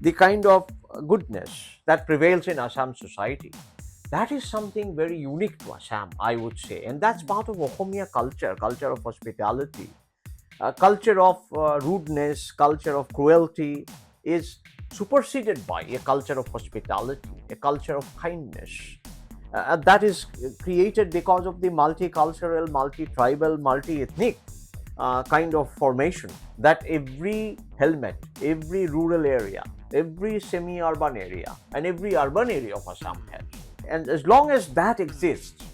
the kind of goodness that prevails in Assam society, that is something very unique to Assam, I would say. And that's part of Ohomia culture, culture of hospitality, culture of rudeness, culture of cruelty is superseded by a culture of hospitality, a culture of kindness. That is created because of the multicultural, multi-tribal, multi-ethnic kind of formation that every helmet, every rural area, every semi-urban area, and every urban area of Assam has. And as long as that exists,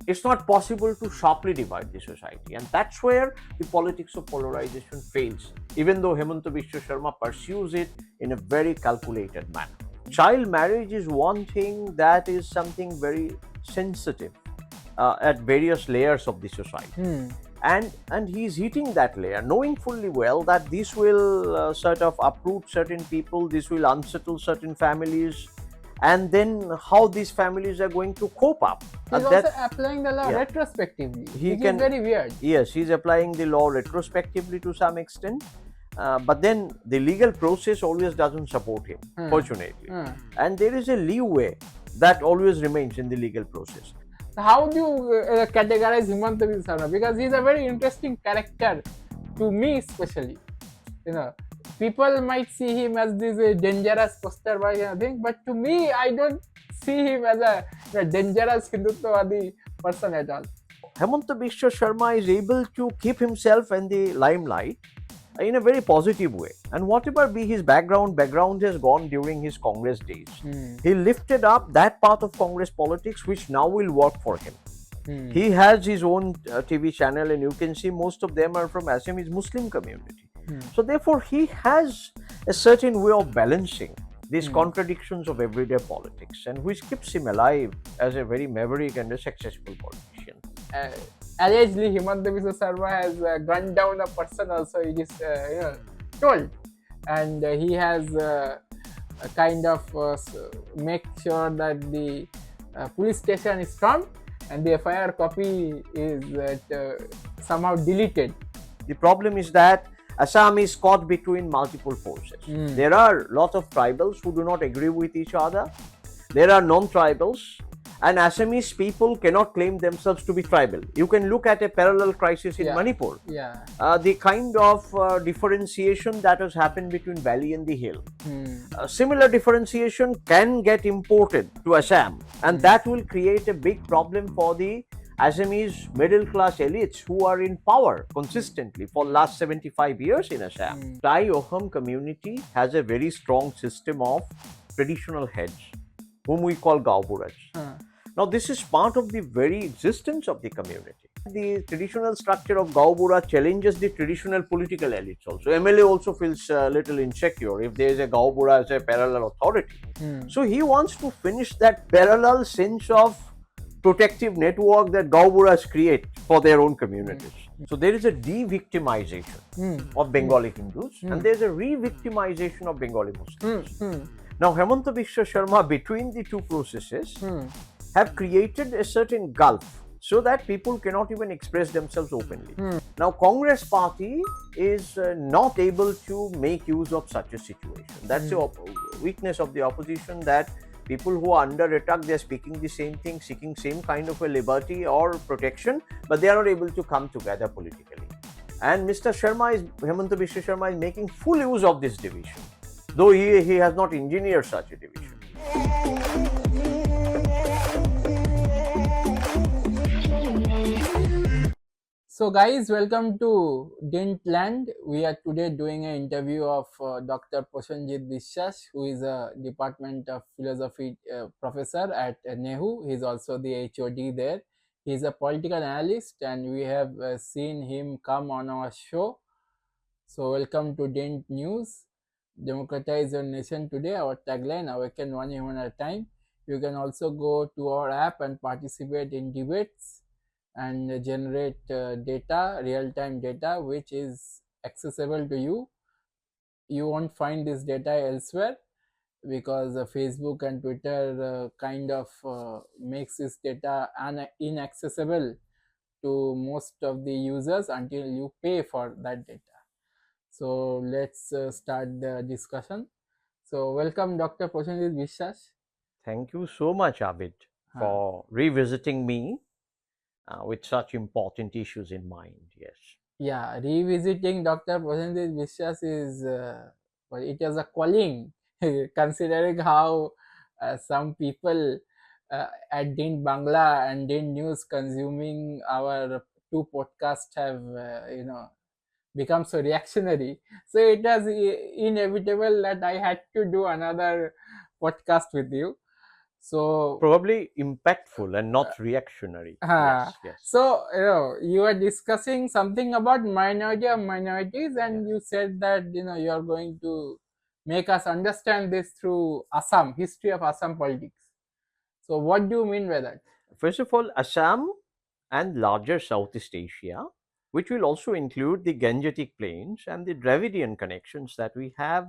it's not possible to sharply divide the society. And that's where the politics of polarization fails, even though Hemanta Biswa Sharma pursues it in a very calculated manner. Child marriage is one thing that is something very sensitive at various layers of the society. And he's hitting that layer, knowing fully well that this will sort of uproot certain people, this will unsettle certain families, and then how these families are going to cope up. He's also applying the law retrospectively, which is very weird. Yes, he's applying the law retrospectively to some extent. But then the legal process always doesn't support him, fortunately. And there is a leeway that always remains in the legal process. How do you categorize Hemanta Biswa Sharma? Because he's a very interesting character to me, especially. You know, people might see him as this dangerous poster boy kind of thing, but to me, I don't see him as a dangerous Hindutvadi person at all. Hemanta Biswa Sharma is able to keep himself in the limelight in a very positive way. And whatever be his background has gone during his Congress days. He lifted up that part of Congress politics which now will work for him. He has his own TV channel, and you can see most of them are from Assamese Muslim community. So therefore, he has a certain way of balancing these contradictions of everyday politics, and which keeps him alive as a very maverick and a successful politician. Allegedly, Hemanta Biswa Sharma has gunned down a person also, it is told. And he has kind of make sure that the police station is stormed and the FIR copy is somehow deleted. The problem is that Assam is caught between multiple forces. There are a lot of tribals who do not agree with each other. There are non-tribals, and Assamese people cannot claim themselves to be tribal. You can look at a parallel crisis in Manipur. The kind of differentiation that has happened between valley and the hill. Similar differentiation can get imported to Assam, and that will create a big problem for the Assamese middle class elites who are in power consistently for last 75 years in Assam. Thai Oham community has a very strong system of traditional heads, whom we call Gauburaj. Now, this is part of the very existence of the community. The traditional structure of Gaubura challenges the traditional political elites also. MLA also feels a little insecure if there is a Gaubura as a parallel authority. So he wants to finish that parallel sense of protective network that Gauburas create for their own communities. So there is a de-victimization of Bengali Hindus, and there is a re-victimization of Bengali Muslims. Now, Hemanta Biswa Sharma, between the two processes, have created a certain gulf so that people cannot even express themselves openly. Now, Congress party is not able to make use of such a situation. That's the weakness of the opposition, that people who are under attack, they are speaking the same thing, seeking same kind of a liberty or protection, but they are not able to come together politically. And Mr. Hemanta Biswa Sharma is making full use of this division, though he has not engineered such a division. So guys, welcome to DYNT Land. We are today doing an interview of Dr. Prasenjit Biswas, who is a Department of Philosophy professor at NEHU. He is also the HOD there. He is a political analyst, and we have seen him come on our show. So welcome to DYNT News. Democratize your nation today. Our tagline: awaken one human at a time. You can also go to our app and participate in debates and generate data, real-time data, which is accessible to you. You won't find this data elsewhere because Facebook and Twitter kind of makes this data inaccessible to most of the users until you pay for that data. So let's start the discussion. So welcome, Dr. Prasenjit Biswas. Thank you so much, Abid, Uh, for revisiting me with such important issues in mind. Yes. yeah, revisiting Dr. Prasenjit Biswas is well, it is a calling, considering how some people at DYNT Bangla and DYNT News consuming our two podcasts have become so reactionary. So it was inevitable that I had to do another podcast with you. So Probably impactful and not reactionary. Uh, Yes, yes, so you are discussing something about minority of minorities, yes. and you said that you are going to make us understand this through Assam history of Assam politics. So what do you mean by that? First of all, Assam and larger Southeast Asia, which will also include the Gangetic Plains and the Dravidian connections that we have,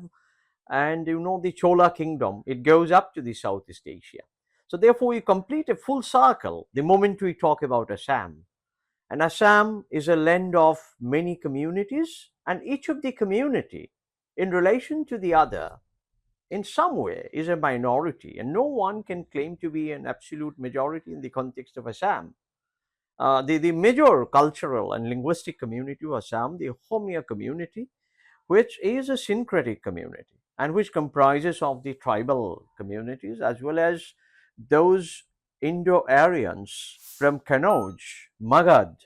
and the Chola Kingdom, it goes up to the Southeast Asia. So therefore, we complete a full circle the moment we talk about Assam. And Assam is a land of many communities, and each of the community, in relation to the other, in some way is a minority, and no one can claim to be an absolute majority in the context of Assam. The major cultural and linguistic community of Assam, the Homia community, which is a syncretic community and which comprises of the tribal communities as well as those Indo-Aryans from Kannauj, Magad,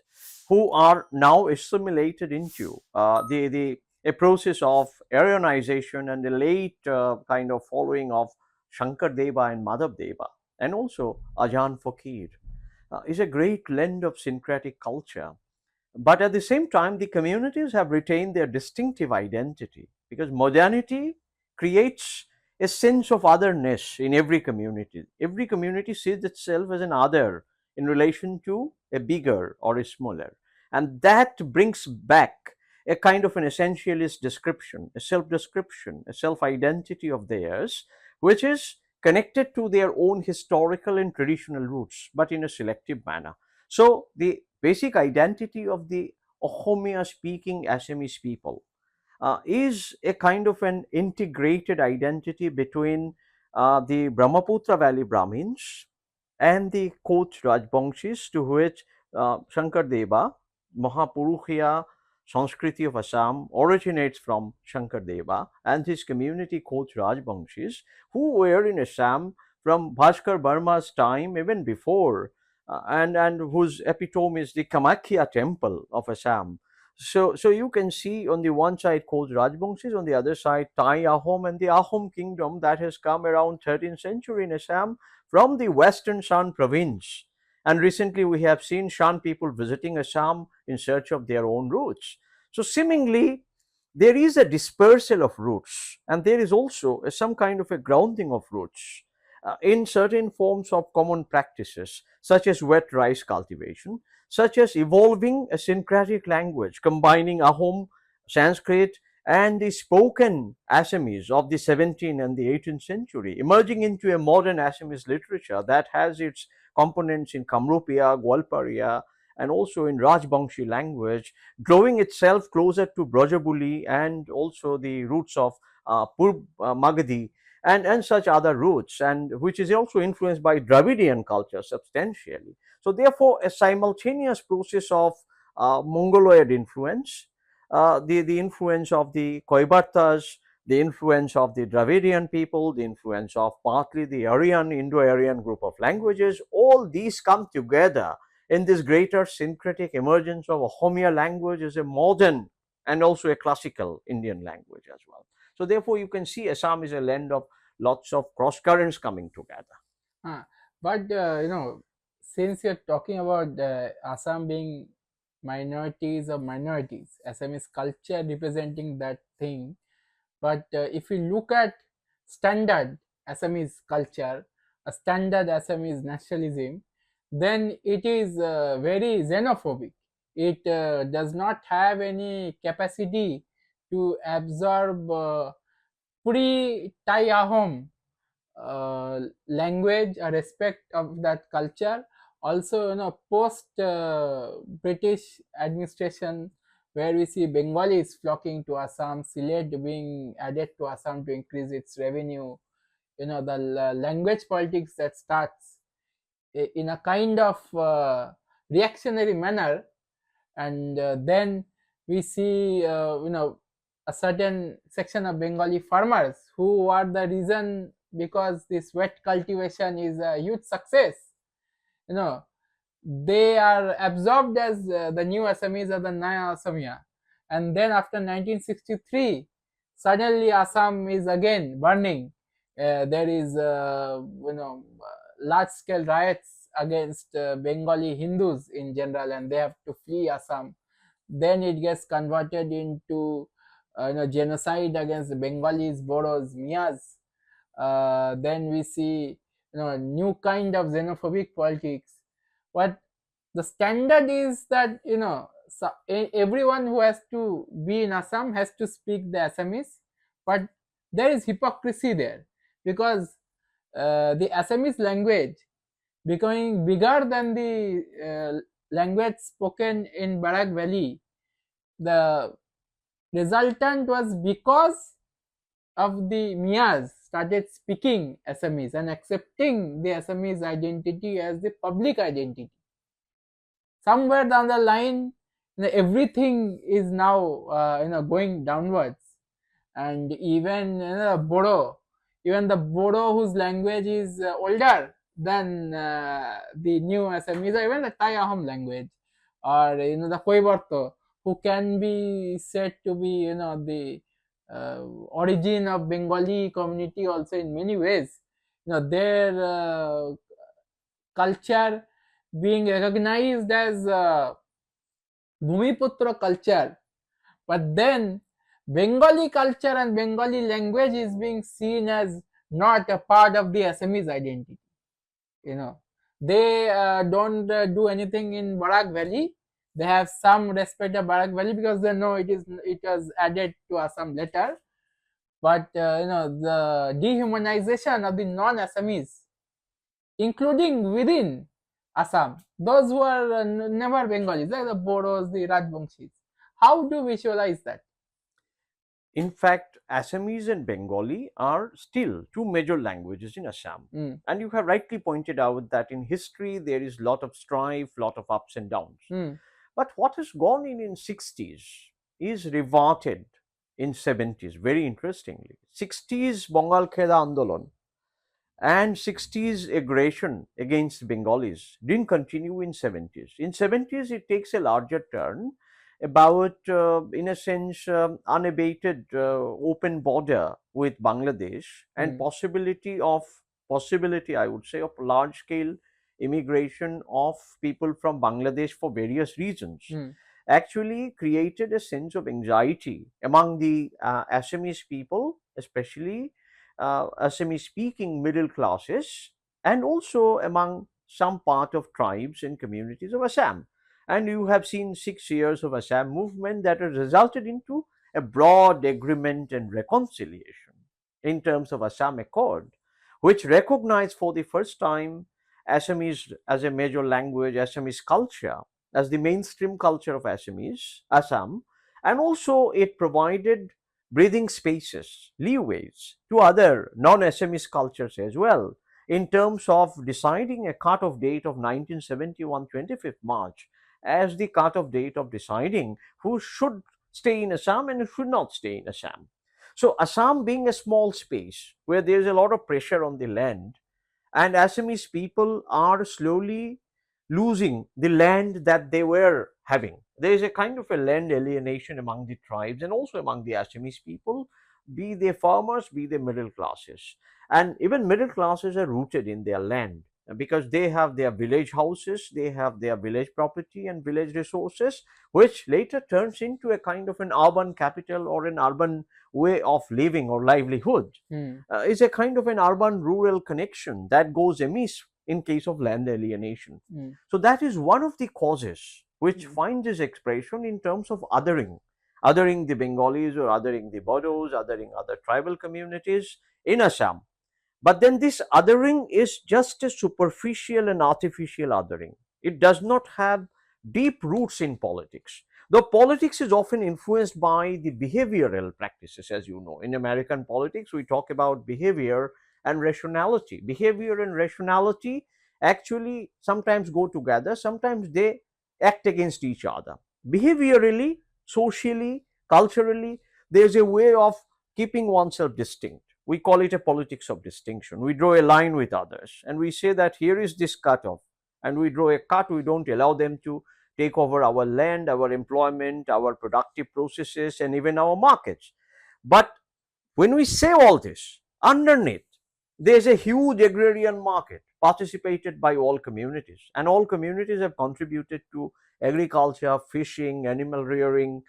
who are now assimilated into the a process of Aryanization and the late kind of following of Shankar Deva and Madhav Deva, and also Ajan Fakir, is a great blend of syncretic culture, but at the same time, the communities have retained their distinctive identity because modernity creates a sense of otherness in every community. Every community sees itself as an other in relation to a bigger or a smaller. And that brings back a kind of an essentialist description, a self description, a self identity of theirs, which is connected to their own historical and traditional roots, but in a selective manner. So the basic identity of the Ohomia speaking Assamese people is a kind of an integrated identity between the Brahmaputra Valley Brahmins and the Koch Rajbangshis, to which Shankar Deva, Mahapurukhya Sanskriti of Assam originates from Shankar Deva and his community Koch Rajbangshis, who were in Assam from Bhaskar Burma's time, even before, and whose epitome is the Kamakhya temple of Assam. So you can see on the one side Koch Rajbangshis, on the other side Thai Ahom and the Ahom kingdom that has come around 13th century in Assam from the western Shan province. And recently we have seen Shan people visiting Assam in search of their own roots. So seemingly there is a dispersal of roots, and there is also some kind of a grounding of roots in certain forms of common practices, such as wet rice cultivation, such as evolving a syncretic language combining Ahom, Sanskrit, and the spoken Assamese of the 17th and the 18th century, emerging into a modern Assamese literature that has its components in Kamrupia, Gwalparia, and also in Rajbangshi language, drawing itself closer to Brajabuli and also the roots of Purb Magadhi and such other roots, and which is also influenced by Dravidian culture substantially. So, therefore, a simultaneous process of Mongoloid influence, the influence of the Koibartas, the influence of the Dravidian people, the influence of partly the Aryan, Indo-Aryan group of languages, all these come together in this greater syncretic emergence of a Homia language as a modern and also a classical Indian language as well. So therefore, you can see Assam is a land of lots of cross currents coming together. Uh, but since you're talking about Assam being minorities of minorities, Assamese culture representing that thing. But if you look at standard Assamese culture, a standard Assamese nationalism, then it is very xenophobic. It does not have any capacity to absorb pre-Tai Ahom language, a respect of that culture. Also, post British administration, where we see Bengalis flocking to Assam, Sylhet being added to Assam to increase its revenue. The language politics that starts in a kind of reactionary manner, and then we see a certain section of Bengali farmers who are the reason because this wet cultivation is a huge success. you know they are absorbed as the new Assamese or the Naya Assamia. And then after 1963, suddenly Assam is again burning. There is large scale riots against Bengali Hindus in general, and they have to flee Assam. Then it gets converted into genocide against the Bengalis, Boros, Mias. Then we see a new kind of xenophobic politics. What the standard is that everyone who has to be in Assam has to speak the Assamese, but there is hypocrisy there, because the Assamese language becoming bigger than the language spoken in Barak Valley. The resultant was because of the Mias started speaking Assamese and accepting the Assamese identity as the public identity. Somewhere down the line, everything is now going downwards, and even even the Bodo whose language is older than the new Assamese, or even the Thai Ahom language, or the Khoiborto, who can be said to be the origin of Bengali community also in many ways. Their culture being recognized as Bhumiputra culture, but then Bengali culture and Bengali language is being seen as not a part of the Assamese identity. They don't do anything in Barak Valley. They have some respect of Barak Valley because they know it was added to Assam later. But the dehumanization of the non-Assamese, including within Assam, those who are never Bengalis, like the Bodos, the Rajbangshis. How do we visualize that? In fact, Assamese and Bengali are still two major languages in Assam. And you have rightly pointed out that in history there is lot of strife, lot of ups and downs. But what has gone in 60s is reverted in 70s, very interestingly. 60s Bengal Kheda Andolon and 60s aggression against Bengalis didn't continue in 70s. In 70s, it takes a larger turn about, in a sense, unabated open border with Bangladesh and possibility, I would say, of large scale immigration of people from Bangladesh for various reasons. Actually created a sense of anxiety among the Assamese people, especially Assamese speaking middle classes, and also among some part of tribes and communities of Assam. And you have seen 6 years of Assam movement that has resulted into a broad agreement and reconciliation in terms of Assam Accord, which recognized for the first time Assamese as a major language, Assamese culture as the mainstream culture of Assamese, Assam, and also it provided breathing spaces, leeways to other non-Assamese cultures as well, in terms of deciding a cut-off date of 1971, 25th March, as the cut-off date of deciding who should stay in Assam and who should not stay in Assam. So Assam being a small space where there is a lot of pressure on the land, and Assamese people are slowly losing the land that they were having. There is a kind of a land alienation among the tribes and also among the Assamese people, be they farmers, be they middle classes. And even middle classes are rooted in their land because they have their village houses, they have their village property and village resources, which later turns into a kind of an urban capital or an urban way of living or livelihood. Is a kind of an urban rural connection that goes amiss in case of land alienation. So that is one of the causes which finds its expression in terms of othering the Bengalis or othering the Bodos, othering other tribal communities in Assam. But then this othering is just a superficial and artificial othering. It does not have deep roots in politics. Though politics is often influenced by the behavioral practices, as you know. In American politics, we talk about behavior and rationality. Behavior and rationality actually sometimes go together, sometimes they act against each other. Behaviorally, socially, culturally, there's a way of keeping oneself distinct. We call it a politics of distinction. We draw a line with others and we say that here is this cutoff, and we draw a cut. We don't allow them to take over our land, our employment, our productive processes, and even our markets. But when we say all this, underneath, there's a huge agrarian market participated by all communities, and all communities have contributed to agriculture, fishing, animal rearing,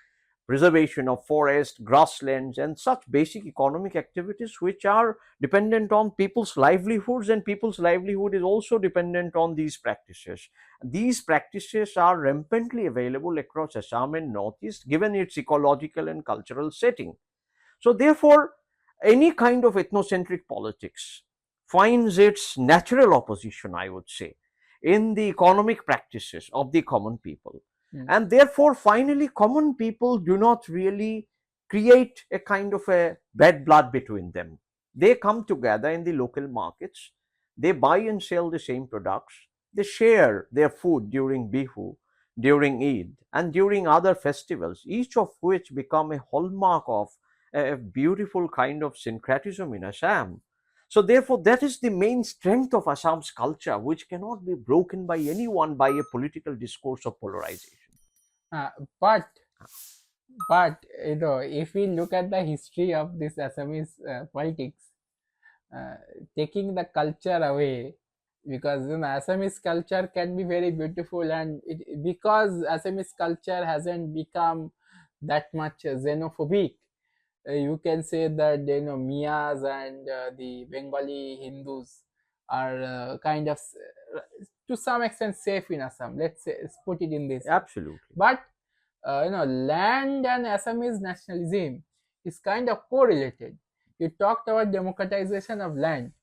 preservation of forest, grasslands, and such basic economic activities which are dependent on people's livelihoods, and people's livelihood is also dependent on these practices. These practices are rampantly available across Assam and Northeast given its ecological and cultural setting. So, therefore, any kind of ethnocentric politics finds its natural opposition, I would say, in the economic practices of the common people. And therefore, finally, common people do not really create a kind of a bad blood between them. They come together in the local markets, they buy and sell the same products, they share their food during Bihu, during Eid, and during other festivals, each of which become a hallmark of a beautiful kind of syncretism in Assam. So, therefore, that is the main strength of Assam's culture, which cannot be broken by anyone by a political discourse of polarization. Uh, but if we look at the history of this Assamese politics, uh, taking the culture away, because Assamese culture can be very beautiful, and because Assamese culture hasn't become that much xenophobic, you can say that Mias and the Bengali Hindus are kind of to some extent safe in Assam. Let's put it in this. Absolutely. But land and Assamese nationalism is kind of correlated. You talked about democratization of land,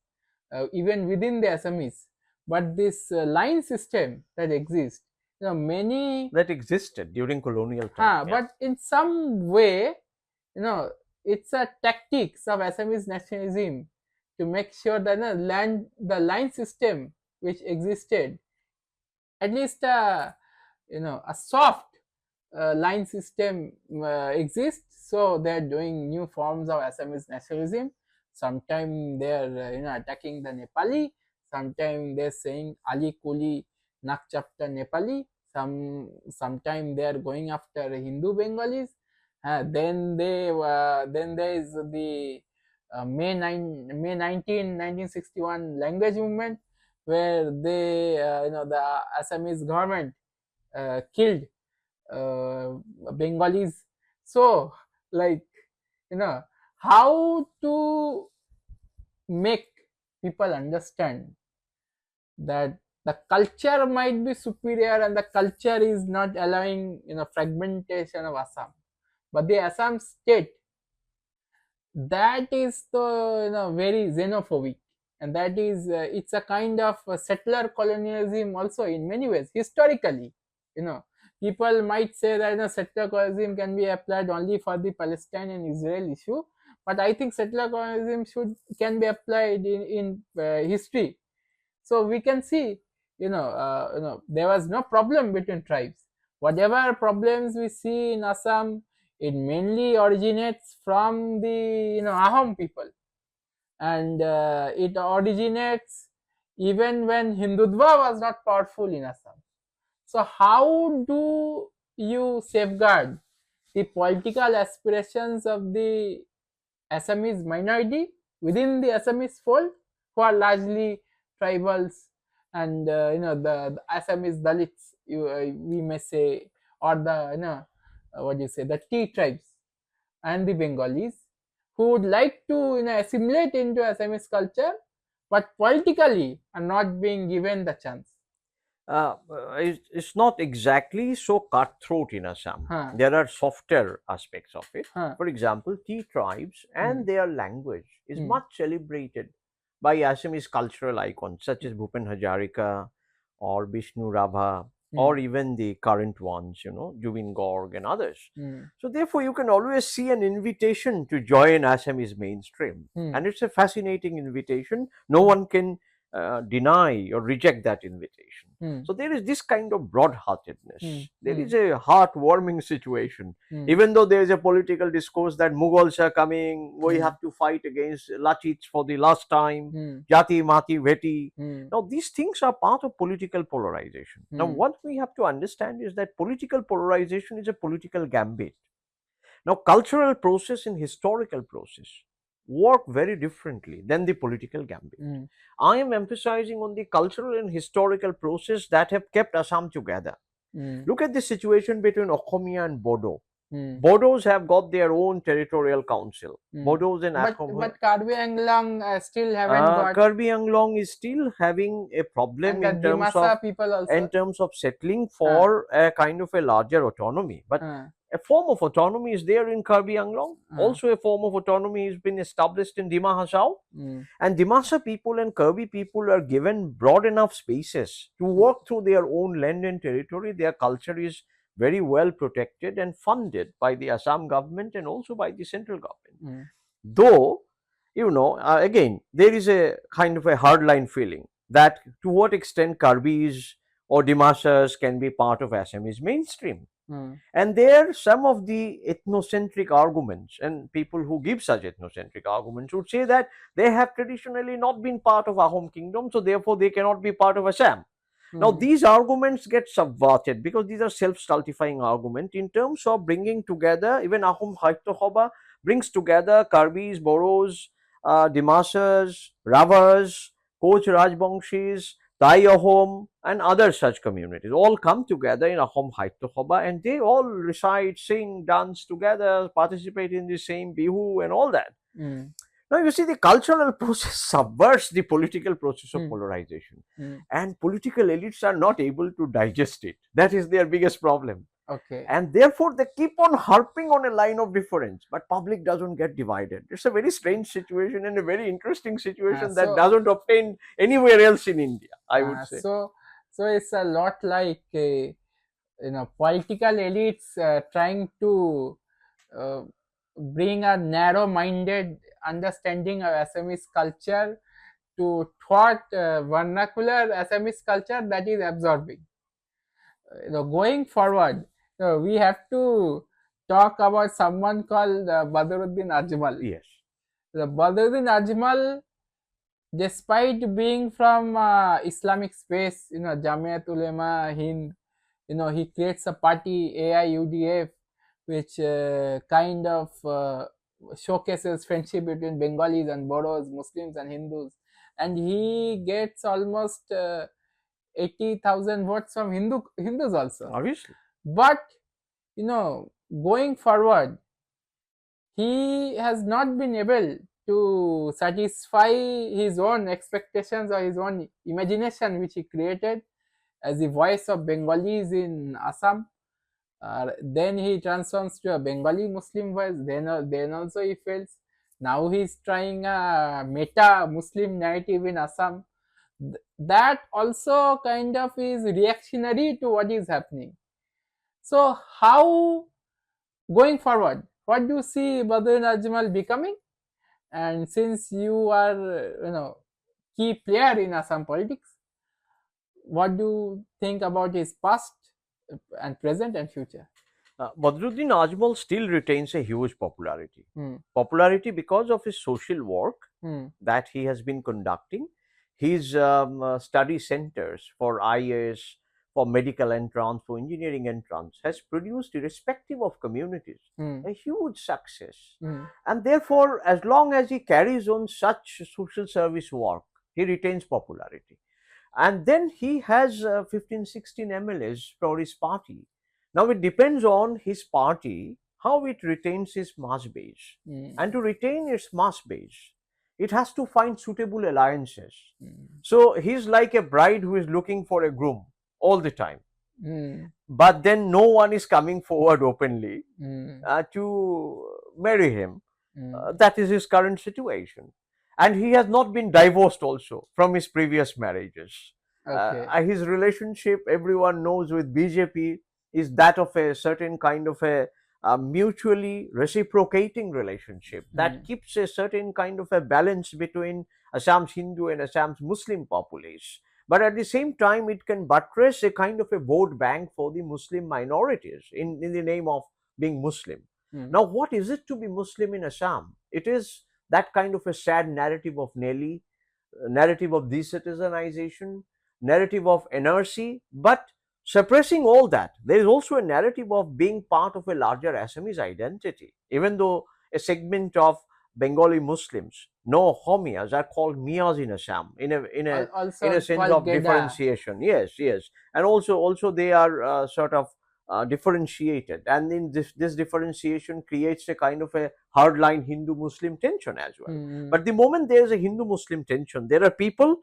even within the Assamese, but this line system that exists, many that existed during colonial time. but in some way, it's a tactics of Assamese nationalism to make sure that the line system which existed, at least a soft line system exists. So they're doing new forms of Assamese nationalism. Sometimes they're attacking the Nepali. Sometimes they're saying Ali Kuli Nakchapta Nepali. Sometimes they're going after Hindu Bengalis. Then there is the May 1961 language movement, where they the Assamese government killed Bengalis. So, like, how to make people understand that the culture might be superior and the culture is not allowing fragmentation of Assam, but the Assam state, that is the very xenophobic, and that is it's a kind of settler colonialism also in many ways. Historically, people might say that settler colonialism can be applied only for the Palestine and Israel issue, but I think settler colonialism can be applied in history. So we can see, there was no problem between tribes. Whatever problems we see in Assam, it mainly originates from the Ahom people, and it originates even when Hindutva was not powerful in Assam. So how do you safeguard the political aspirations of the Assamese minority within the Assamese fold, who are largely tribals, and the Assamese Dalits, we may say, or the what do you say, the T tribes and the Bengalis, who would like to assimilate into Assamese culture, but politically are not being given the chance. It's not exactly so cutthroat in Assam. There are softer aspects of it. For example, tea tribes and their language is much celebrated by Assamese cultural icons such as Bhupen Hazarika or Vishnu Rabha or even the current ones, Jubin Gorg and others. mm, So therefore, you can always see an invitation to join Assamese mainstream, mm, and it's a fascinating invitation. No one can deny or reject that invitation. mm, So there is this kind of broad-heartedness. mm, There mm, is a heartwarming situation. mm, Even though there is a political discourse that Mughals are coming, we Mm. have to fight against Lachits for the last time, mm, Jati, Mati, Veti. mm, Now, these things are part of political polarization. Now, mm, what we have to understand is that political polarization is a political gambit. Now, cultural process and historical process work very differently than the political gambit. mm, I am emphasizing on the cultural and historical process that have kept Assam together. mm, Look at the situation between Okhomia and Bodo. mm, Bodos have got their own territorial council. mm. Bodos and But Karbi Anglang still haven't got, Kirby Anglong is still having a problem and the Dimasa people in also. terms of settling for a kind of a larger autonomy. But Uh, a form of autonomy is there in Kirby Anglong. Also, a form of autonomy has been established in Dima Hasao. mm, And Dimasa people and Kirby people are given broad enough spaces to work through their own land and territory. Their culture is very well protected and funded by the Assam government and also by the central government. mm, Though, again, there is a kind of a hardline feeling that to what extent Karbis or Dimasas can be part of Assamese mainstream. mm, And there, some of the ethnocentric arguments, and people who give such ethnocentric arguments would say that they have traditionally not been part of Ahom kingdom, so therefore they cannot be part of Assam. Now, mm, these arguments get subverted because these are self-stultifying arguments in terms of bringing together, even Ahom Haitokhoba brings together Karbis, Boros, Dimasas, Ravas, Koch Rajbangshis, Tai Ahom, and other such communities all come together in Ahom Haitokhoba, and they all recite, sing, dance together, participate in the same bihu and all that. mm, Now, you see, the cultural process subverts the political process of mm, polarization, mm. and political elites are not able to digest it. That is their biggest problem. Okay. And therefore, they keep on harping on a line of difference, but public doesn't get divided. It's a very strange situation and a very interesting situation that So- doesn't obtain anywhere else in India, I would say. So it's a lot like political elites trying to uh, bring a narrow-minded understanding of Assamese culture to thwart vernacular Assamese culture that is absorbing. Going forward, we have to talk about someone called Badruddin Ajmal. Yes. The Badruddin Ajmal, despite being from Islamic space, Jamiat Ulema Hind, he creates a party AIUDF, which kind of showcases friendship between Bengalis and Bodos, Muslims and Hindus, and he gets almost 80,000 votes from Hindus also. Obviously. But going forward, he has not been able to satisfy his own expectations or his own imagination which he created as the voice of Bengalis in Assam. Then he transforms to a Bengali Muslim voice. Then also he fails. Now he's trying a meta Muslim narrative in Assam. That also kind of is reactionary to what is happening. So how, going forward, what do you see Badruddin Ajmal becoming? And since you are, key player in Assam politics, what do you think about his past and present and future? Badruddin Ajmal still retains a huge popularity. Hmm. Popularity because of his social work Hmm. that he has been conducting. His study centers for IAS, for medical entrance, for engineering entrance has produced, irrespective of communities, Hmm. a huge success. Hmm. And therefore, as long as he carries on such social service work, he retains popularity. And then he has 15, 16 MLAs for his party. Now, it depends on his party how it retains its mass base. Hmm. And to retain its mass base, it has to find suitable alliances. Hmm. So, he's like a bride who is looking for a groom all the time. Hmm. But then no one is coming forward openly Hmm. to marry him. Hmm. That is his current situation. And he has not been divorced also from his previous marriages. Okay. His relationship, everyone knows, with BJP is that of a certain kind of a mutually reciprocating relationship that Mm. keeps a certain kind of a balance between Assam's Hindu and Assam's Muslim populace. But at the same time, it can buttress a kind of a vote bank for the Muslim minorities in the name of being Muslim. Mm. Now, what is it to be Muslim in Assam? It is that kind of a sad narrative of Nelly, narrative of decitizenization, narrative of NRC, but suppressing all that, there is also a narrative of being part of a larger Assamese identity. Even though a segment of Bengali Muslims, no Homias, are called Mias in Assam, in a Also sense called of Geda. differentiation. Yes, yes, and also they are sort of differentiated, and in this differentiation creates a kind of a hardline Hindu Muslim tension as well. Mm. But the moment there is a Hindu Muslim tension, there are people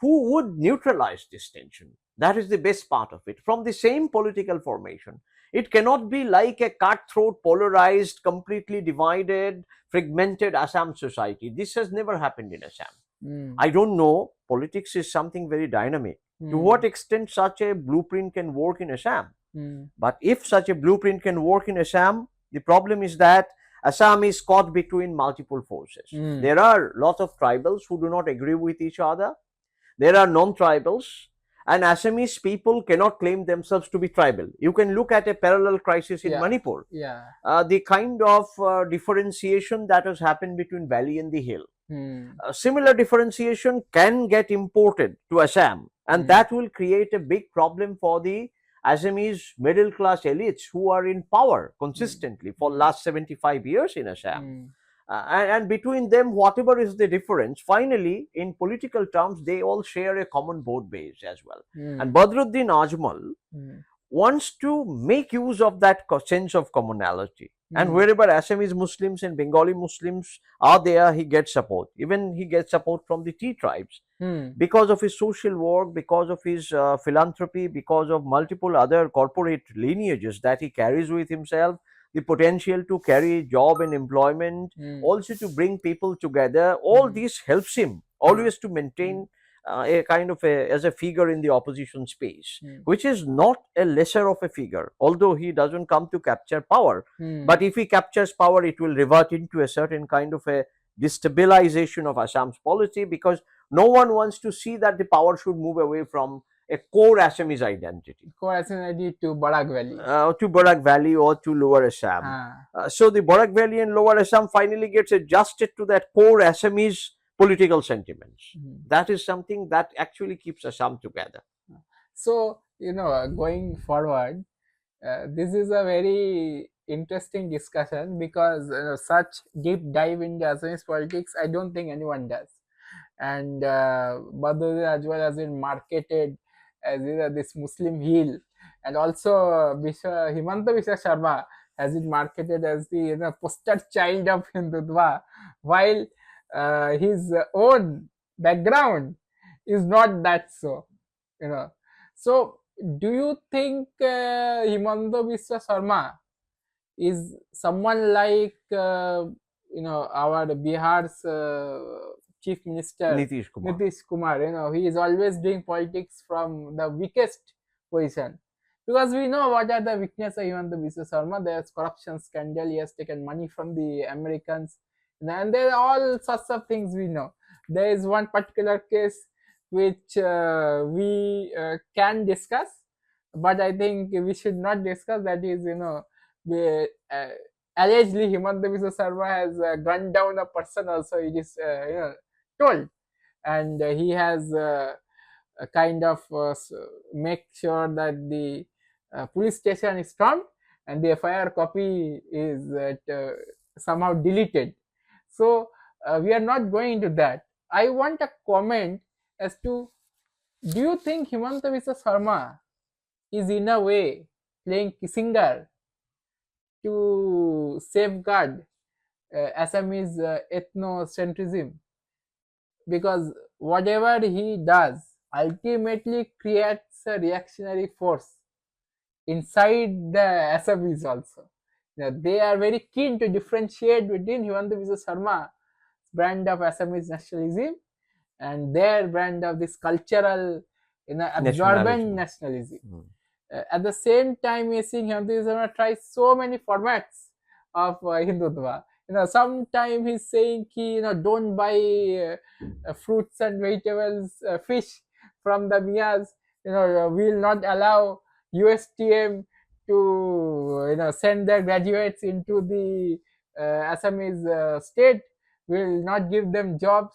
who would neutralize this tension. That is the best part of it. From the same political formation, it cannot be like a cutthroat, polarized, completely divided, fragmented Assam society. This has never happened in Assam. Mm. I don't know. Politics is something very dynamic. To what Mm. extent such a blueprint can work in Assam? Mm. But if such a blueprint can work in Assam, the problem is that Assam is caught between multiple forces. Mm. There are lots of tribals who do not agree with each other. There are non-tribals, and Assamese people cannot claim themselves to be tribal. You can look at a parallel crisis in Yeah. Manipur. Yeah. The kind of differentiation that has happened between valley and the hill. Mm. Similar differentiation can get imported to Assam, and Mm. that will create a big problem for the Assamese middle class elites who are in power consistently for last 75 years in Assam. Mm. And between them, whatever is the difference, finally, in political terms, they all share a common vote base as well. And Mm. Badruddin Ajmal Mm. wants to make use of that sense of commonality. And Mm. wherever Assamese Muslims and Bengali Muslims are there, he gets support. Even he gets support from the T tribes Mm. because of his social work, because of his philanthropy, because of multiple other corporate lineages that he carries with himself, the potential to carry job and employment, Mm. also to bring people together. All Mm. this helps him Uh, always to maintain a kind of as a figure in the opposition space, mm. which is not a lesser of a figure, although he doesn't come to capture power. Mm. But if he captures power, it will revert into a certain kind of a destabilization of Assam's policy, because no one wants to see that the power should move away from a core Assamese identity Coincidentally to Barak Valley. to Barak Valley or to Lower Assam. So the Barak Valley and Lower Assam finally gets adjusted to that core Assamese political sentiments. Mm. That is something that actually keeps Assam together. So, going forward, this is a very interesting discussion because such deep dive into Assamese politics, I don't think anyone does. And Badruddin as well has been marketed as this Muslim heel, and also Hemanta Biswa Sharma has been marketed as the poster child of Hindutva, while his own background is not that so. So, do you think Hemanta Biswa Sharma is someone like our Bihar's chief minister Nitish Kumar. Nitish Kumar? He is always doing politics from the weakest position, because we know what are the weaknesses of Hemanta Biswa Sharma. There's corruption scandal. He has taken money from the Americans, and there are all sorts of things we know. There is one particular case which we can discuss, but I think we should not discuss. That is, the allegedly Hemanta Biswa Sharma has gunned down a person. Also, it is told, and he has kind of make sure that the police station is stormed and the FIR copy is somehow deleted. So we are not going into that. I want a comment as to, do you think Hemanta Biswa Sharma is in a way playing Kissinger to safeguard Assamese ethnocentrism? Because whatever he does ultimately creates a reactionary force inside the Assamese also. They are very keen to differentiate between Hemanta Biswa Sharma's brand of Assamese nationalism and their brand of this cultural in an Nationalism. absorbent nationalism. At the same time, we are seeing Hemanta Biswa Sharma try so many formats of Hindutva. Sometimes he's saying, don't buy fruits and vegetables, fish from the Miyas. We'll not allow USTM to send their graduates into the Assamese state. Will not give them jobs.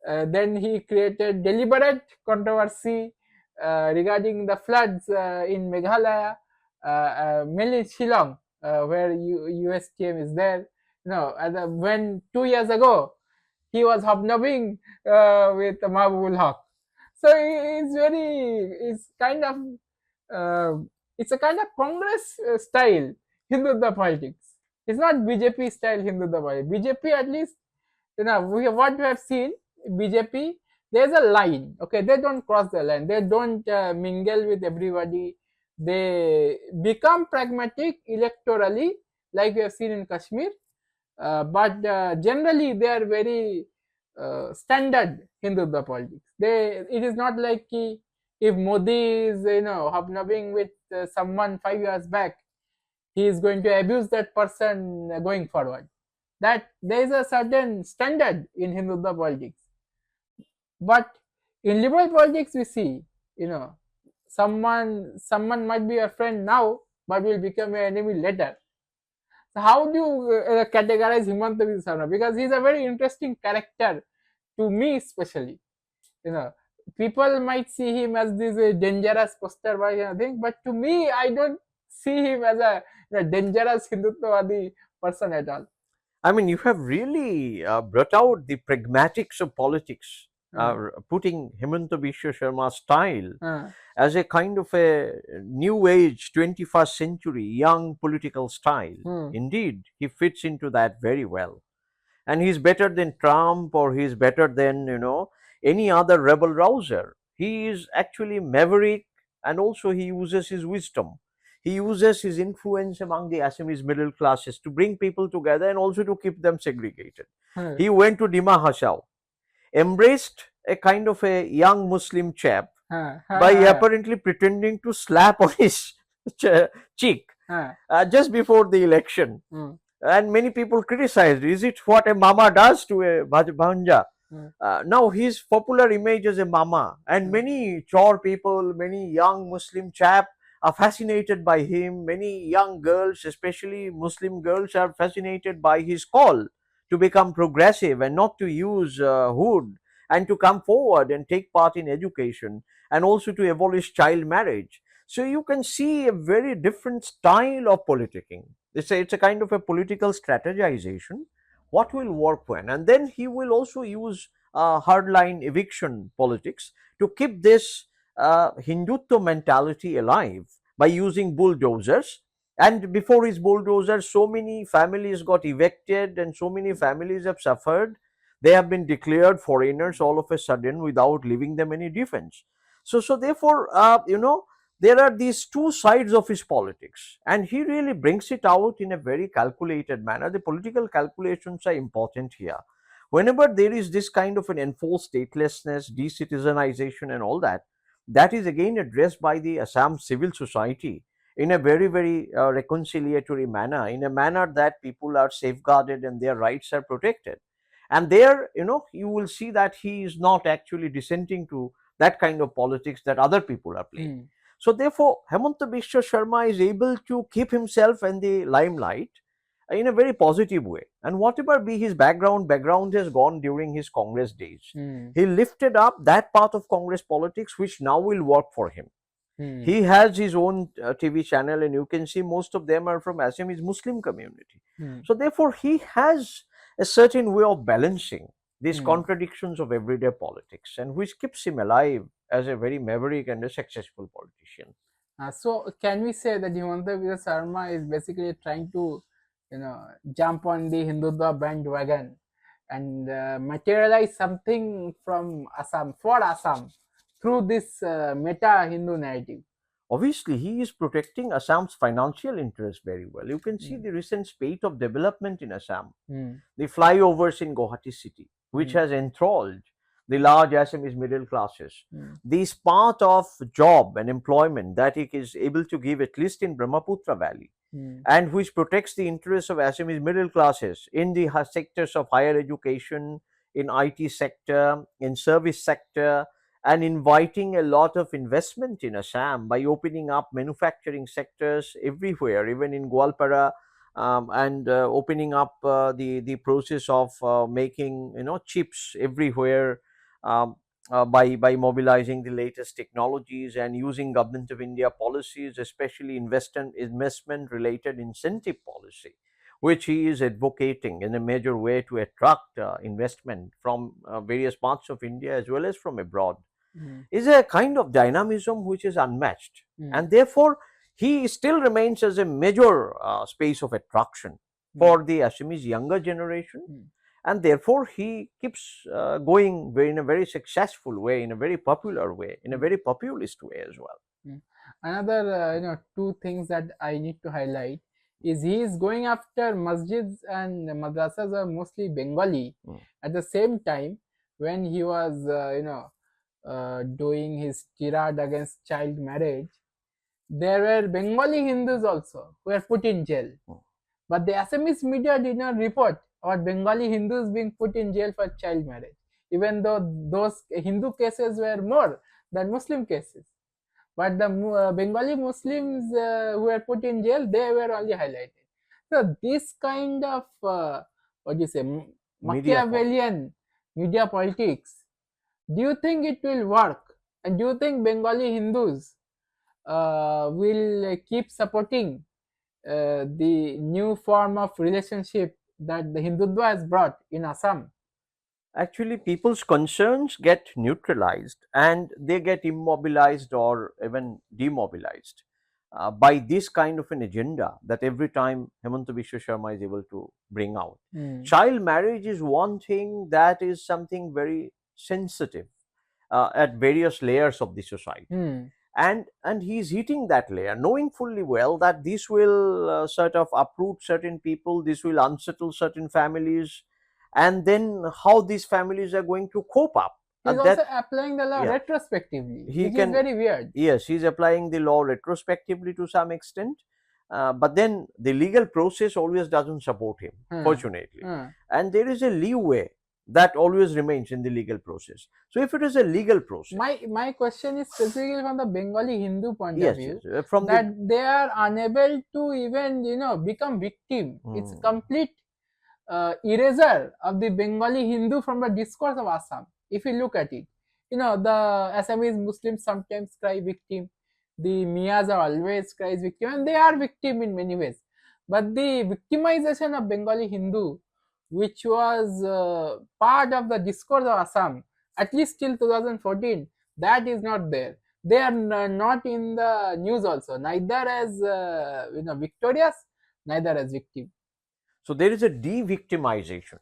Then he created deliberate controversy regarding the floods in Meghalaya, mainly Shillong, where USTM is there. When 2 years ago he was hobnobbing with Mahbubul Haq. So it's kind of it's a kind of Congress style Hindutva politics. It's not BJP style Hindutva politics. BJP, at least, what we have seen, BJP, there's a line. Okay, they don't cross the line. They don't mingle with everybody. They become pragmatic electorally, like we have seen in Kashmir. But generally, they are very standard Hindutva politics. It is not like if Modi is hobnobbing with someone 5 years back, he is going to abuse that person going forward. That there is a certain standard in Hindutva politics. But in liberal politics, we see, someone might be a friend now, but will become an enemy later. So how do you categorize Hemanta Biswa Sharma? Because he's a very interesting character to me, especially. People might see him as this dangerous poster boy thing, but to me, I don't see him as a dangerous Hindutvawadi person at all. I mean, you have really brought out the pragmatics of politics, putting Hemanta Biswa Sharma's style as a kind of a new age 21st century young political style. Indeed, he fits into that very well. And he's better than Trump, or he's better than, any other rebel rouser. He is actually maverick, and also he uses his wisdom. He uses his influence among the Assamese middle classes to bring people together and also to keep them segregated. He went to Dima Hashau, embraced a kind of a young Muslim chap by apparently pretending to slap on his cheek just before the election. And many people criticized, is it what a mama does to a bhanja? Now his popular image as a mama, and many chor people, many young Muslim chap are fascinated by him. Many young girls, especially Muslim girls, are fascinated by his call to become progressive and not to use hood, and to come forward and take part in education, and also to abolish child marriage. So you can see a very different style of politicking. It's a kind of a political strategization. What will work when? And then he will also use hardline eviction politics to keep this Hindutva mentality alive by using bulldozers. And before his bulldozers, so many families got evicted and so many families have suffered. They have been declared foreigners all of a sudden without leaving them any defense. So therefore, there are these two sides of his politics, and he really brings it out in a very calculated manner. The political calculations are important here. Whenever there is this kind of an enforced statelessness, decitizenization, and all that, that is again addressed by the Assam civil society in a very, very reconciliatory manner, in a manner that people are safeguarded and their rights are protected. And there, you will see that he is not actually dissenting to that kind of politics that other people are playing. So therefore, Hemanta Biswa Sharma is able to keep himself in the limelight in a very positive way. And whatever be his background has gone during his Congress days. He lifted up that part of Congress politics which now will work for him. He has his own TV channel, and you can see most of them are from Assamese Muslim community. So therefore, he has a certain way of balancing these contradictions of everyday politics, and which keeps him alive as a very maverick and a successful politician. So can we say that Hemanta Biswa Sharma is basically trying to, jump on the Hindutva bandwagon and materialize something from Assam, for Assam, through this meta Hindu narrative? Obviously, he is protecting Assam's financial interests very well. You can see the recent spate of development in Assam, the flyovers in Guwahati city, which has enthralled the large Assamese middle classes. Mm. This part of job and employment that it is able to give, at least in Brahmaputra Valley, Mm. and which protects the interests of Assamese middle classes in the sectors of higher education, in IT sector, in service sector, and inviting a lot of investment in Assam by opening up manufacturing sectors everywhere, even in Gwalpara, and opening up the process of making chips everywhere, um, by mobilizing the latest technologies and using Government of India policies, especially investment related incentive policy, which he is advocating in a major way to attract investment from various parts of India as well as from abroad, Mm. is a kind of dynamism which is unmatched. Mm. And therefore, he still remains as a major space of attraction Mm. for the Assamese younger generation. Mm. And therefore, he keeps going in a very successful way, in a very popular way, in a very populist way as well. Mm. Another, two things that I need to highlight is he is going after masjids and madrasas are mostly Bengali. Mm. At the same time, when he was, doing his tirade against child marriage, there were Bengali Hindus also who were put in jail. Mm. But the Assamese media did not report about Bengali Hindus being put in jail for child marriage, even though those Hindu cases were more than Muslim cases. But the Bengali Muslims who were put in jail, they were only highlighted. So this kind of what do you say, Media Machiavellian media politics, do you think it will work? And do you think Bengali Hindus will keep supporting the new form of relationship that the Hindutva has brought in Assam? Actually, people's concerns get neutralized and they get immobilized or even demobilized by this kind of an agenda that every time Hemanta Biswa Sharma is able to bring out. Mm. Child marriage is one thing that is something very sensitive at various layers of the society. Mm. And he's hitting that layer, knowing fully well that this will sort of uproot certain people, this will unsettle certain families, and then how these families are going to cope up. He's And also that, applying the law yeah, retrospectively, he which is can, very weird. yes, he's applying the law retrospectively to some extent, but then the legal process always doesn't support him, fortunately. And there is a leeway that always remains in the legal process. So if it is a legal process, My question is specifically from the Bengali Hindu point yes, of view, yes, from that the they are unable to even become victim. It's complete erasure of the Bengali Hindu from the discourse of Assam. If you look at it, the Assamese Muslims sometimes cry victim. The Miyas are always cries victim, and they are victim in many ways. But the victimization of Bengali Hindu, which was part of the discourse of Assam, at least till 2014, that is not there. They are not in the news also, neither as victorious, neither as victim. so there is a de-victimization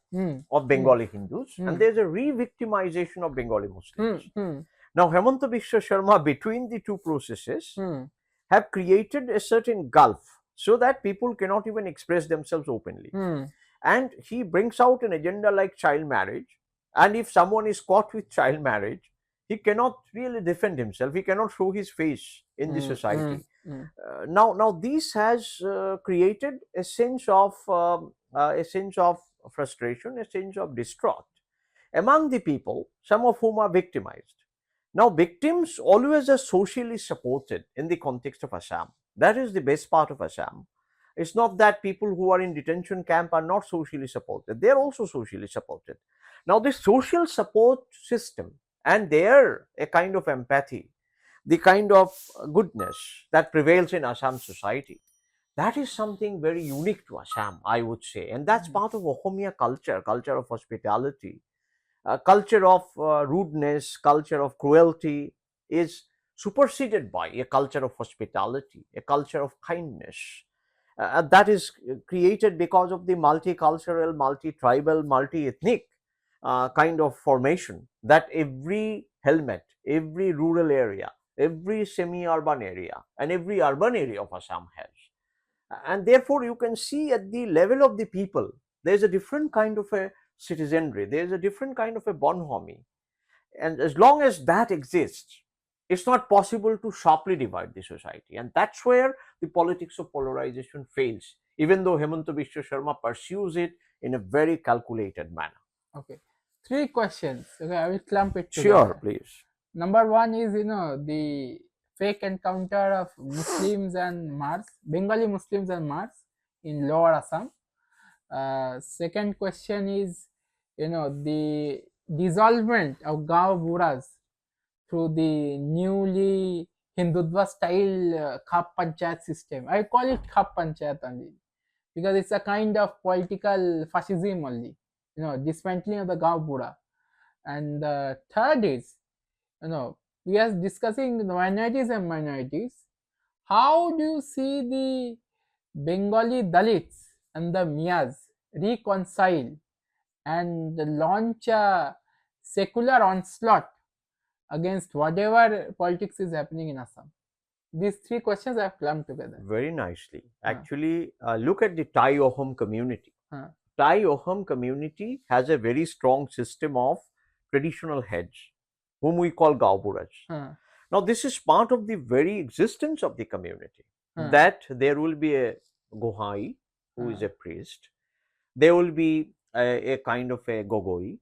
of Bengali Hindus, and there is a re-victimization of Bengali Muslims. Now, Hemanta Biswa Sharma, between the two processes, have created a certain gulf so that people cannot even express themselves openly. And he brings out an agenda like child marriage, and if someone is caught with child marriage, he cannot really defend himself, he cannot show his face in the society. Now this has created a sense of frustration, a sense of distraught among the people, some of whom are victimized. Now, victims always are socially supported in the context of Assam. That is the best part of Assam. It's not that people who are in detention camp are not socially supported. They are also socially supported. Now, this social support system and their a kind of empathy, the kind of goodness that prevails in Assam society, that is something very unique to Assam, I would say. And that's part of Ohomia culture, culture of hospitality, culture of rudeness, culture of cruelty is superseded by a culture of hospitality, a culture of kindness. That is created because of the multicultural, multi-tribal, multi-ethnic kind of formation that every helmet, every rural area, every semi-urban area, and every urban area of Assam has. And therefore, you can see at the level of the people, there is a different kind of a citizenry, there is a different kind of a bonhomie. and as long as that exists, it's not possible to sharply divide the society, and that's where the politics of polarization fails, even though Hemanta Biswa Sharma pursues it in a very calculated manner. Okay. 3 questions. Okay, I will clump it Sure, together. please. Number one is, the fake encounter of Muslims and Mars, Bengali Muslims and Mars in Lower Assam. Second question is, the dissolvement of Gao Buras through the newly Hindutva style Khap Panchayat system. I call it Khap Panchayat only because it's a kind of political fascism only, dismantling of the Gao Bura. And the third is, we are discussing the minorities. How do you see the Bengali Dalits and the Miyas reconcile and launch a secular onslaught against whatever politics is happening in Assam? These 3 questions I have clumped together. Very nicely. Actually, look at the Thai Oham community. Huh. Thai Oham community has a very strong system of traditional heads, whom we call Gauburas. Huh. Now, this is part of the very existence of the community, Huh. that there will be a Gohai, who is a priest. There will be a kind of a Gogoi,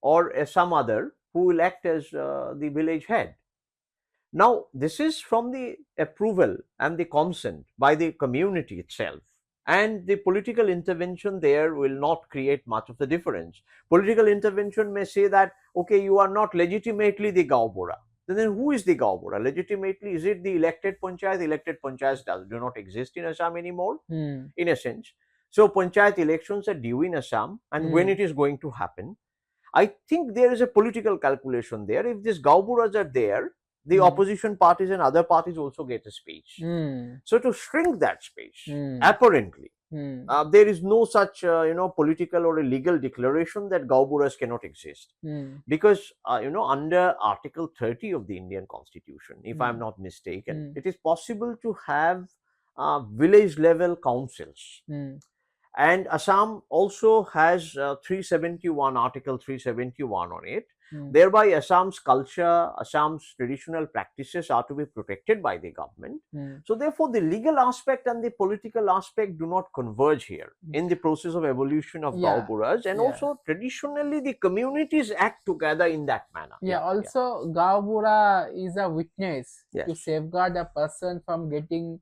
or some other who will act as the village head. Now, this is from the approval and the consent by the community itself. And the political intervention there will not create much of the difference. Political intervention may say that, okay, you are not legitimately the Gaubura. Then who is the Gaubura? Legitimately, is it the elected Panchayat? The elected Panchayats do not exist in Assam anymore, in a sense. So, Panchayat elections are due in Assam, and when it is going to happen, I think there is a political calculation there. If these Gauburas are there, the opposition parties and other parties also get a space. So to shrink that space, apparently, there is no such political or a legal declaration that Gauburas cannot exist, because under Article 30 of the Indian Constitution, if I'm not mistaken, it is possible to have village level councils. And Assam also has 371, Article 371 on it. Thereby, Assam's culture, Assam's traditional practices are to be protected by the government. So, therefore, the legal aspect and the political aspect do not converge here in the process of evolution of Gauburas. And also, traditionally, the communities act together in that manner. Also, Gaubura is a witness to safeguard a person from getting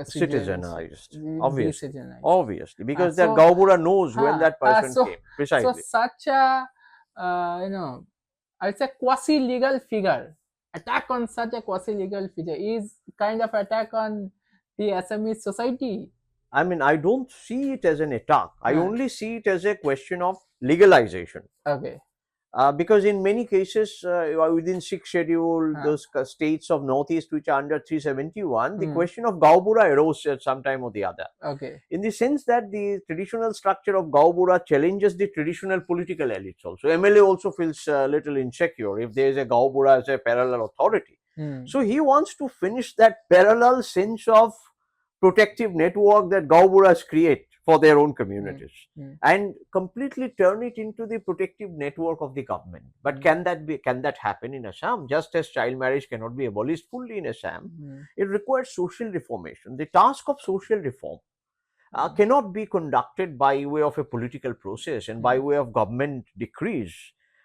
citizenized, obviously, because that Gaubura knows when that person came. Precisely. So such a it's a quasi-legal figure. Attack on such a quasi-legal figure is kind of attack on the Assamese society. I mean, I don't see it as an attack. I only see it as a question of legalization. Okay. Because in many cases, within 6th schedule, those states of Northeast which are under 371, the question of Gaubura arose at some time or the other. Okay. In the sense that the traditional structure of Gaubura challenges the traditional political elites also. MLA also feels a little insecure if there is a Gaubura as a parallel authority. So he wants to finish that parallel sense of protective network that Gauburas create for their own communities and completely turn it into the protective network of the government. But can that happen in Assam? Just as child marriage cannot be abolished fully in Assam, it requires social reformation. The task of social reform cannot be conducted by way of a political process and by way of government decrees.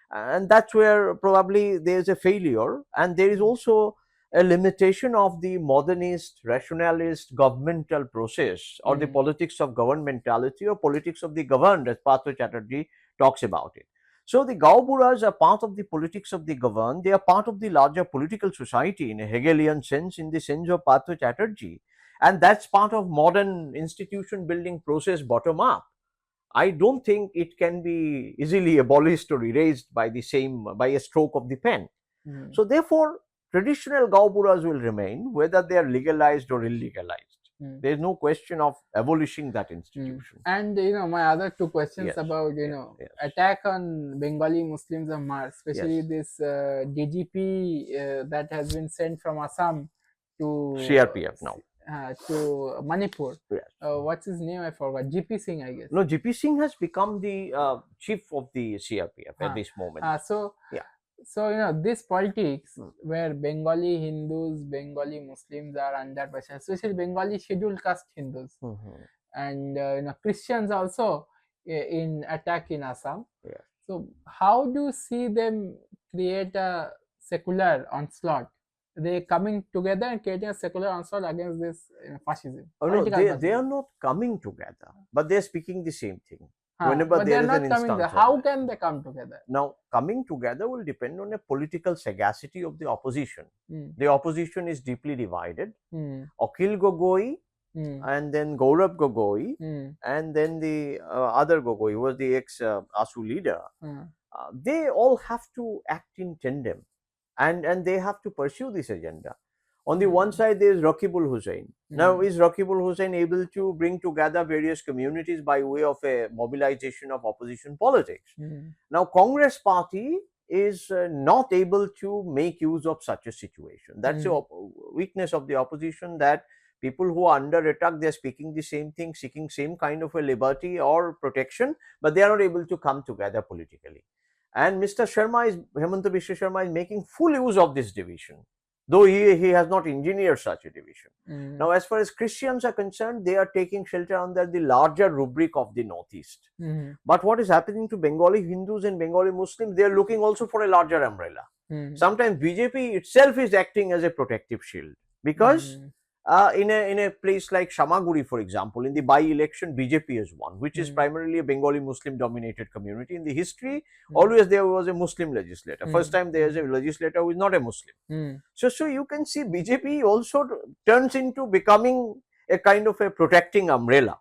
And that's where probably there's a failure, and there is also a limitation of the modernist, rationalist governmental process, or the politics of governmentality, or politics of the governed, as Partha Chatterjee talks about it. So the Gauburas are part of the politics of the governed. They are part of the larger political society in a Hegelian sense, in the sense of Partha Chatterjee. And that's part of modern institution building process bottom up. I don't think it can be easily abolished or erased by a stroke of the pen. So therefore, traditional Gauburas will remain, whether they are legalized or illegalized. There is no question of abolishing that institution. And my other 2 questions about attack on Bengali Muslims of Mars, especially this DGP that has been sent from Assam to CRPF now. to Manipur. Yes. What's his name? I forgot. GP Singh, I guess. No, GP Singh has become the chief of the CRPF at Ah. this moment. So Yeah. so this politics Hmm. where Bengali Hindus, Bengali Muslims are under pressure, especially Bengali scheduled caste Hindus, Mhm. and Christians also in attack in Assam. Yeah. So how do you see them create a secular onslaught? They coming together and creating a secular onslaught against this fascism. Oh no, political they fascism. are not coming together, but they are speaking the same thing. Whenever But they there are is not an coming instance together. of How that. can they come together? Now, coming together will depend on a political sagacity of the opposition. Hmm. The opposition is deeply divided. Hmm. Akhil Gogoi Hmm. and then Gaurav Gogoi Hmm. and then the other Gogoi, who was the ex-ASU leader. Hmm. They all have to act in tandem, and they have to pursue this agenda. On the one side, there is Rakibul Hussain. Now, is Rakibul Hussain able to bring together various communities by way of a mobilization of opposition politics? Hmm. Now, Congress party is not able to make use of such a situation. That's the weakness of the opposition, that people who are under attack, they're speaking the same thing, seeking same kind of a liberty or protection, but they are not able to come together politically. And Mr. Hemanta Biswa Sharma is making full use of this division, though he has not engineered such a division. Now, as far as Christians are concerned, they are taking shelter under the larger rubric of the Northeast. But what is happening to Bengali Hindus and Bengali Muslims, they are looking also for a larger umbrella. Sometimes BJP itself is acting as a protective shield, because in a place like Shamaguri, for example, in the by-election, BJP has won, which is primarily a Bengali Muslim dominated community. In the history, always there was a Muslim legislator. First time there is a legislator who is not a Muslim. So you can see BJP also turns into becoming a kind of a protecting umbrella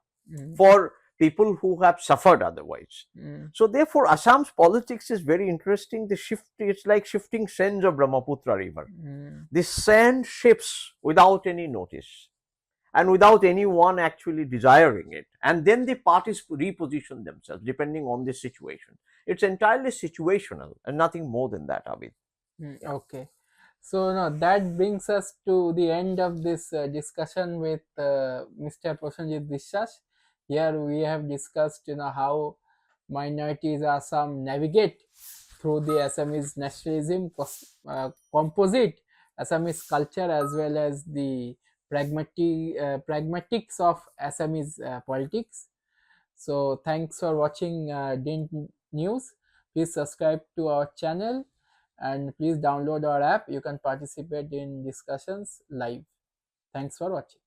for people who have suffered otherwise. So therefore, Assam's politics is very interesting. It's like shifting sands of Brahmaputra river. The sand shifts without any notice and without anyone actually desiring it. And then the parties reposition themselves depending on the situation. It's entirely situational and nothing more than that, Abid. Okay. So now that brings us to the end of this discussion with Mr. Prasenjit Biswas. Here we have discussed how minorities Assam navigate through the Assamese nationalism, composite Assamese culture, as well as the pragmatics of Assamese politics. So thanks for watching DYNT News. Please subscribe to our channel and please download our app. You can participate in discussions live. Thanks for watching.